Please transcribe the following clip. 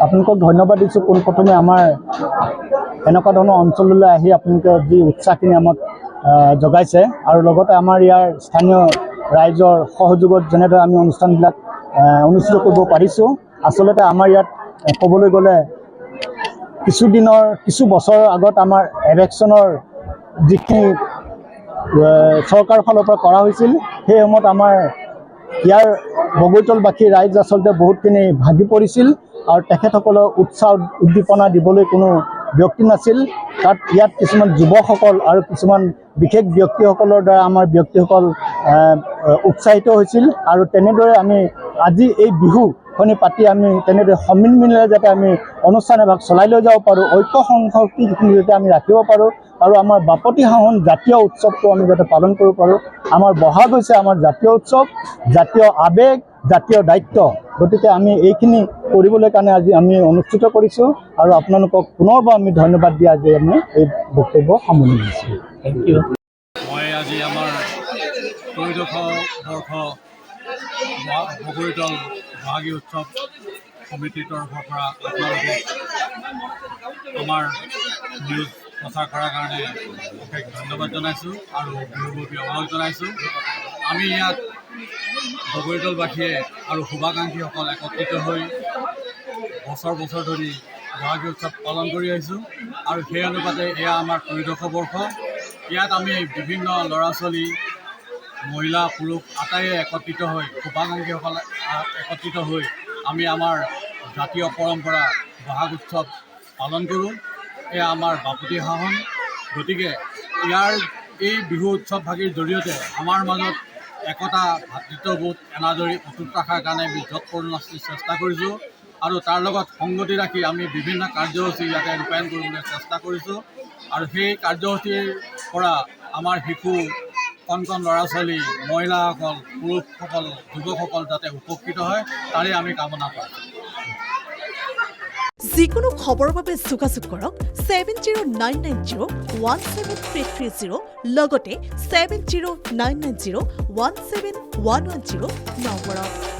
আপোনালোকক ধন্যবাদ দিছোঁ পোনপ্ৰথমে আমাৰ এনেকুৱা ধৰণৰ অঞ্চললৈ আহি আপোনালোকে যি উৎসাহখিনি আমাক জগাইছে আৰু লগতে আমাৰ ইয়াৰ স্থানীয় ৰাইজৰ সহযোগত যেনেদৰে আমি অনুষ্ঠানবিলাক অনুষ্ঠিত কৰিব পাৰিছোঁ। আচলতে আমাৰ ইয়াত ক'বলৈ গ'লে কিছু বছৰৰ আগত আমাৰ ইলেকশ্যনৰ যিখিনি চৰকাৰৰ ফালৰ পৰা কৰা হৈছিল সেই সময়ত আমাৰ ইয়াৰ বগৈতলবাসী ৰাইজ আচলতে বহুতখিনি ভাগি পৰিছিল আৰু তেখেতসকলক উৎসাহ উদ্দীপনা দিবলৈ কোনো ব্যক্তি নাছিল। ইয়াত কিছুমান যুৱকসকল আৰু কিছুমান বিশেষ ব্যক্তিসকলৰ দ্বাৰা আমাৰ ব্যক্তিসকল উৎসাহিত হৈছিল আৰু তেনেদৰে আমি আজি এই বিহুখনি পাতি আমি তেনেদৰে সমিলমিলেৰে যাতে আমি অনুষ্ঠান এভাগ চলাই লৈ যাব পাৰোঁ, ঐক্য সংহতিখিনি যাতে আমি ৰাখিব পাৰোঁ আৰু আমাৰ বাপতিসাহোন জাতীয় উৎসৱটো আমি যাতে পালন কৰিব পাৰোঁ। আমাৰ বহাগ হৈছে আমাৰ জাতীয় উৎসৱ, জাতীয় আৱেগ, জাতীয় দায়িত্ব। গতিকে আমি এইখিনি কৰিবলৈ কাৰণে আজি আমি অনুষ্ঠিত কৰিছোঁ আৰু আপোনালোকক পুনৰবাৰ আমি ধন্যবাদ দিয়া যে আমি এই বক্তব্য সামৰণি দিছোঁ। Thank you. মই আজি আমাৰ ত্ৰয়োদশ বৰ্ষ বগৈতল বহাগী উৎসৱ সমিতিৰ তৰফৰ পৰা আপোনালোকক আমাৰ নিউজ প্ৰচাৰ কৰাৰ কাৰণে অশেষ ধন্যবাদ জনাইছোঁ আৰু বিহুৱতী অভিনন্দন জনাইছোঁ। আমি ইয়াত বগৈতলবাসীয়ে আৰু শুভাকাংক্ষীসকল একত্ৰিত হৈ বছৰ ধৰি বহাগী উৎসৱ পালন কৰি আহিছোঁ আৰু সেই অনুপাতে এয়া আমাৰ ত্ৰয়োদশ বৰ্ষ। ইয়াত আমি বিভিন্ন ল'ৰা ছোৱালী, মহিলা, পুৰুষ আটাইয়ে একত্ৰিত হৈ শুভাকাংক্ষীসকল একত্ৰিত হৈ আমি আমাৰ জাতীয় পৰম্পৰা বহাগ উৎসৱ পালন কৰোঁ। এয়া আমাৰ বাপতিসাহোন। গতিকে এই বিহু উৎসৱভাগীৰ জৰিয়তে আমাৰ মাজত একতা, ভাতৃত্ববোধ, এনাজৰী অটুট ৰখাৰ কাৰণে আমি যৎপৰোনাস্তি চেষ্টা কৰিছোঁ আৰু তাৰ লগত সংগতি ৰাখি আমি বিভিন্ন কাৰ্যসূচী ইয়াতে ৰূপায়ণ কৰিবলৈ চেষ্টা কৰিছোঁ আৰু সেই কাৰ্যসূচীৰ পৰা আমাৰ শিশু, কণ ল'ৰা ছোৱালী, মহিলাসকল, পুৰুষসকল, যুৱকসকল যাতে উপকৃত হয় তাৰে আমি কামনা কৰিছোঁ। যিকোনো খবৰৰ বাবে যোগাযোগ কৰক 7099017330 লগতে 7099017110 নম্বৰত।